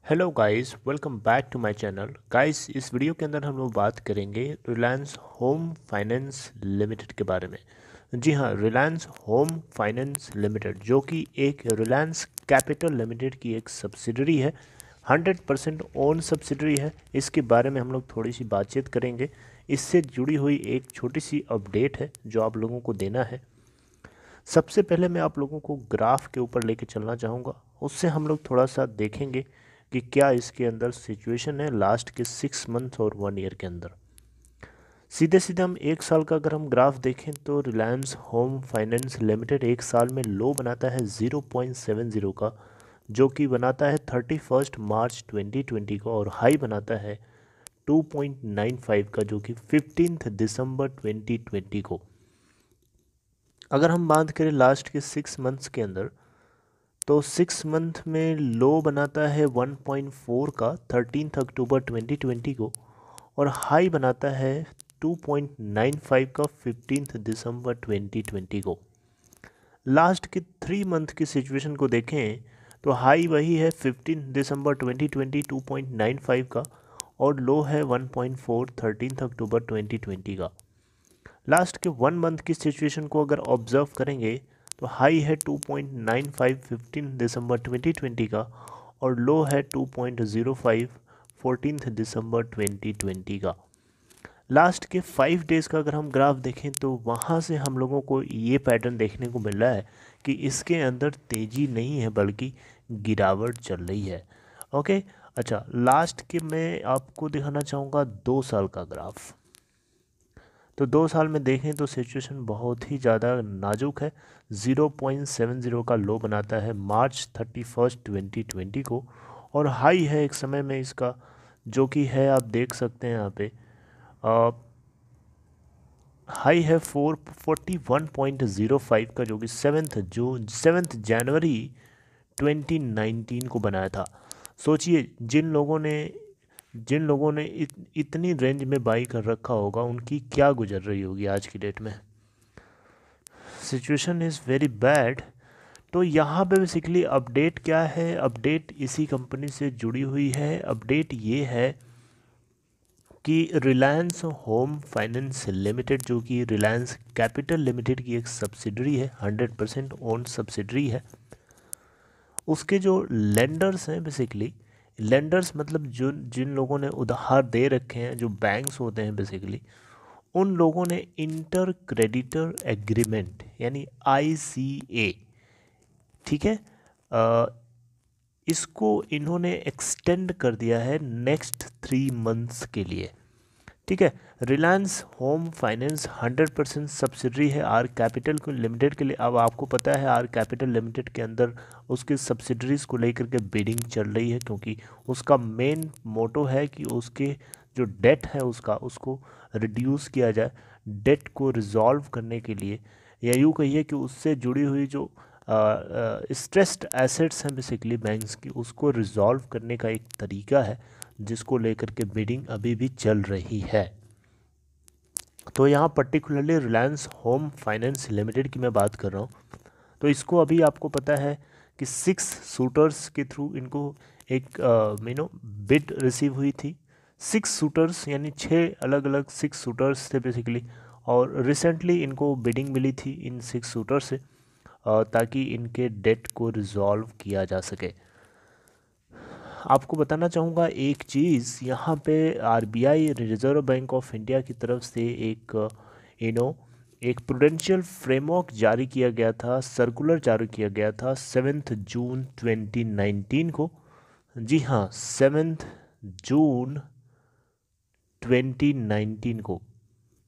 Hello guys, welcome back to my channel. Guys, इस video के अंदर हम लोग बात करेंगे रिलायंस होम फाइनेंस लिमिटेड के बारे में। जी हाँ, रिलायंस होम फाइनेंस लिमिटेड जो कि एक रिलायंस कैपिटल लिमिटेड की एक सब्सिडरी है, 100% ओन सब्सिडरी है। इसके बारे में हम लोग थोड़ी सी बातचीत करेंगे। इससे जुड़ी हुई एक छोटी सी अपडेट है जो आप लोगों को देना है। सबसे पहले मैं आप लोगों को ग्राफ के ऊपर लेके चलना चाहूँगा। उससे हम लोग थोड़ा सा देखेंगे कि क्या इसके अंदर सिचुएशन है लास्ट के 6 मंथ और 1 ईयर के अंदर। सीधे सीधे हम एक साल का अगर हम ग्राफ देखें तो रिलायंस होम फाइनेंस लिमिटेड एक साल में लो बनाता है 0.70 का, जो कि बनाता है 31 मार्च 2020 को, और हाई बनाता है 2.95 का, जो कि 15 दिसंबर 2020 को। अगर हम बात करें लास्ट के 6 मंथ्स के अंदर, तो 6 मंथ में लो बनाता है 1.4 का 13 अक्टूबर 2020 को, और हाई बनाता है 2.95 का 15 दिसंबर 2020 को। लास्ट के 3 मंथ की सिचुएशन को देखें तो हाई वही है 15 दिसंबर 2020 2.95 का, और लो है 1.4 13 अक्टूबर 2020 का। लास्ट के 1 मंथ की सिचुएशन को अगर ऑब्जर्व करेंगे तो हाई है 2.95 15 दिसंबर 2020 का, और लो है 2.05 14 दिसंबर 2020 का। लास्ट के 5 डेज़ का अगर हम ग्राफ देखें तो वहाँ से हम लोगों को ये पैटर्न देखने को मिल रहा है कि इसके अंदर तेज़ी नहीं है बल्कि गिरावट चल रही है। ओके। अच्छा, लास्ट के मैं आपको दिखाना चाहूँगा 2 साल का ग्राफ। तो 2 साल में देखें तो सिचुएशन बहुत ही ज़्यादा नाजुक है। 0.70 का लो बनाता है मार्च 31 2020 को, और हाई है एक समय में इसका, जो कि है आप देख सकते हैं यहाँ पे, हाई है 441.05 का, जो कि 7 जनवरी 2019 को बनाया था। सोचिए जिन लोगों ने इतनी रेंज में बाई कर रखा होगा उनकी क्या गुजर रही होगी आज की डेट में। Situation is very bad. तो यहाँ पे बेसिकली अपडेट क्या है? अपडेट इसी कंपनी से जुड़ी हुई है। अपडेट ये है कि रिलायंस होम फाइनेंस लिमिटेड, जो कि रिलायंस कैपिटल लिमिटेड की एक सब्सिडरी है, 100% ओन सब्सिडरी है, उसके जो लेंडर्स हैं, बेसिकली लेंडर्स मतलब जो जिन लोगों ने उधार दे रखे हैं, जो बैंक्स होते हैं बेसिकली, उन लोगों ने इंटर क्रेडिटर एग्रीमेंट यानी ICA, ठीक है, इसको इन्होंने एक्सटेंड कर दिया है नेक्स्ट 3 मंथ्स के लिए। ठीक है। रिलायंस होम फाइनेंस 100% सब्सिडरी है आर कैपिटल को लिमिटेड के लिए। अब आपको पता है आर कैपिटल लिमिटेड के अंदर उसके सब्सिडरीज को लेकर के बिडिंग चल रही है, क्योंकि उसका मेन मोटो है कि उसके जो डेट है उसको रिड्यूस किया जाए। डेट को रिजॉल्व करने के लिए, या यूँ कहिए कि उससे जुड़ी हुई जो स्ट्रेस्ड एसेट्स हैं बेसिकली बैंक्स की, उसको रिजॉल्व करने का एक तरीका है जिसको लेकर के बिडिंग अभी भी चल रही है। तो यहाँ particularly Reliance home finance limited की मैं बात कर रहा हूँ। तो इसको अभी आपको पता है कि 6 शूटर्स के थ्रू इनको एक बिड रिसीव हुई थी। 6 शूटर्स यानी 6 अलग अलग 6 शूटर्स थे बेसिकली, और रिसेंटली इनको बिडिंग मिली थी इन 6 शूटर से, ताकि इनके डेट को रिजॉल्व किया जा सके। आपको बताना चाहूँगा एक चीज़, यहाँ पे RBI reserve bank of India की तरफ से एक प्रूडेंशियल फ्रेमवर्क जारी किया गया था, सर्कुलर जारी किया गया था 7 जून 2019 को। जी हाँ, 7 जून 2019 को।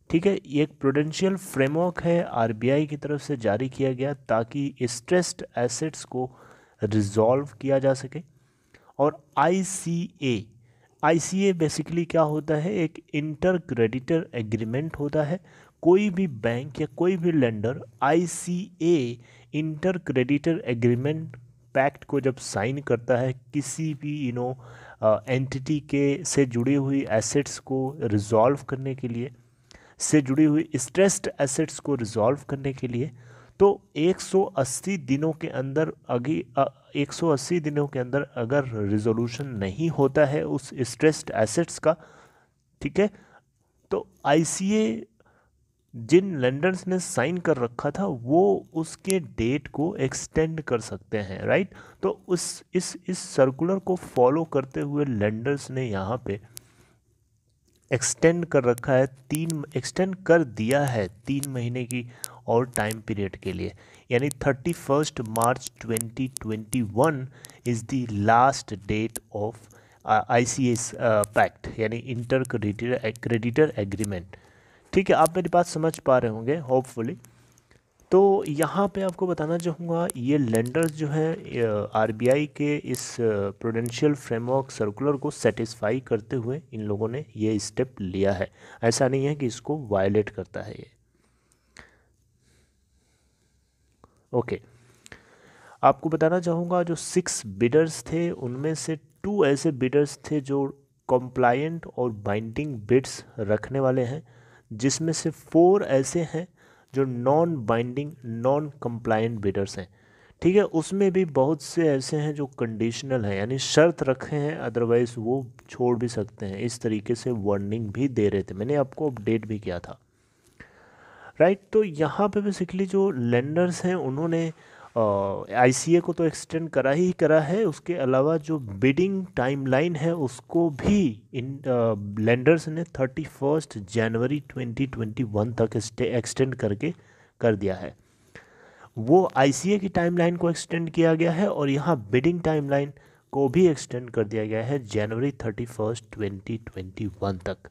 ठीक है, ये एक प्रूडेंशियल फ्रेमवर्क है, RBI की तरफ से जारी किया गया ताकि स्ट्रेस्ड एसेट्स को रिजॉल्व किया जा सके। और ICA बेसिकली क्या होता है? एक इंटर क्रेडिटर एग्रीमेंट होता है। कोई भी बैंक या कोई भी lender ICA inter creditor agreement pact को जब साइन करता है किसी भी एंटिटी के से जुड़ी हुई एसेट्स को रिजॉल्व करने के लिए, से जुड़ी हुई स्ट्रेस्ड एसेट्स को रिजॉल्व करने के लिए, तो 180 दिनों के अंदर 180 दिनों के अंदर अगर रिजोल्यूशन नहीं होता है उस स्ट्रेस्ड एसेट्स का, ठीक है, तो आईसीए जिन लेंडर्स ने साइन कर रखा था वो उसके डेट को एक्सटेंड कर सकते हैं, राइट। तो इस सर्कुलर को फॉलो करते हुए लेंडर्स ने यहाँ पे एक्सटेंड कर रखा है, एक्सटेंड कर दिया है 3 महीने की और टाइम पीरियड के लिए, यानी 31 March 2021 is the last date of ICS pact, यानी इंटर क्रेडिटर एग्रीमेंट। ठीक है, आप मेरी बात समझ पा रहे होंगे होपफुली। तो यहाँ पे आपको बताना चाहूँगा ये लेंडर्स जो हैं आरबीआई के इस प्रूडेंशियल फ्रेमवर्क सर्कुलर को सेटिस्फाई करते हुए इन लोगों ने ये स्टेप लिया है, ऐसा नहीं है कि इसको वायलेट करता है ये। ओके, आपको बताना चाहूँगा जो 6 बिडर्स थे उनमें से 2 ऐसे बिडर्स थे जो कंप्लायंट और बाइंडिंग बिड्स रखने वाले हैं, जिसमें से 4 ऐसे हैं जो non binding non compliant bidders हैं। ठीक है, उसमें भी बहुत से ऐसे हैं जो कंडीशनल हैं, यानी शर्त रखे हैं, अदरवाइज़ वो छोड़ भी सकते हैं। इस तरीके से वार्निंग भी दे रहे थे, मैंने आपको अपडेट भी किया था, राइट। तो यहाँ पे बेसिकली जो लेंडर्स हैं उन्होंने आईसीए को तो एक्सटेंड करा ही करा है, उसके अलावा जो बिडिंग टाइमलाइन है उसको भी इन लेंडर्स ने 31 जनवरी 2021 तक एक्सटेंड करके कर दिया है। वो आईसीए की टाइमलाइन को एक्सटेंड किया गया है और यहाँ बिडिंग टाइमलाइन को भी एक्सटेंड कर दिया गया है जनवरी 31 2021 तक।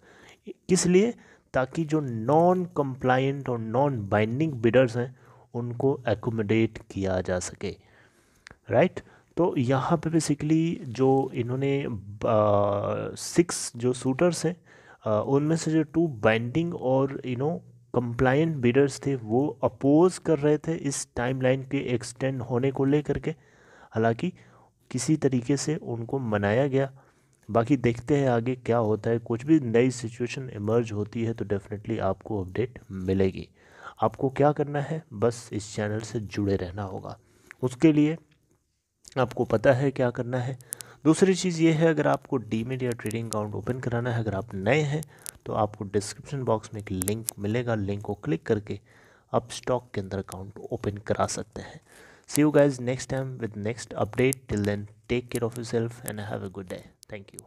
किस लिए? ताकि जो नॉन कंप्लायंट और नॉन बाइंडिंग बिडर्स हैं उनको एकोमोडेट किया जा सके, राइट। तो यहाँ पे बेसिकली जो इन्होंने 6 जो शूटर्स हैं उनमें से जो 2 बाइंडिंग और कंप्लायंट बिडर्स थे वो अपोज कर रहे थे इस टाइमलाइन के एक्सटेंड होने को लेकर के। हालांकि किसी तरीके से उनको मनाया गया, बाकी देखते हैं आगे क्या होता है। कुछ भी नई सिचुएशन इमर्ज होती है तो डेफिनेटली आपको अपडेट मिलेगी। आपको क्या करना है, बस इस चैनल से जुड़े रहना होगा, उसके लिए आपको पता है क्या करना है। दूसरी चीज़ ये है, अगर आपको डीमेट या ट्रेडिंग अकाउंट ओपन कराना है, अगर आप नए हैं तो आपको डिस्क्रिप्शन बॉक्स में एक लिंक मिलेगा, लिंक को क्लिक करके आप स्टॉक के अंदर अकाउंट ओपन करा सकते हैं। See you guys next time with next update. Till then take care of yourself and have a good day. Thank you.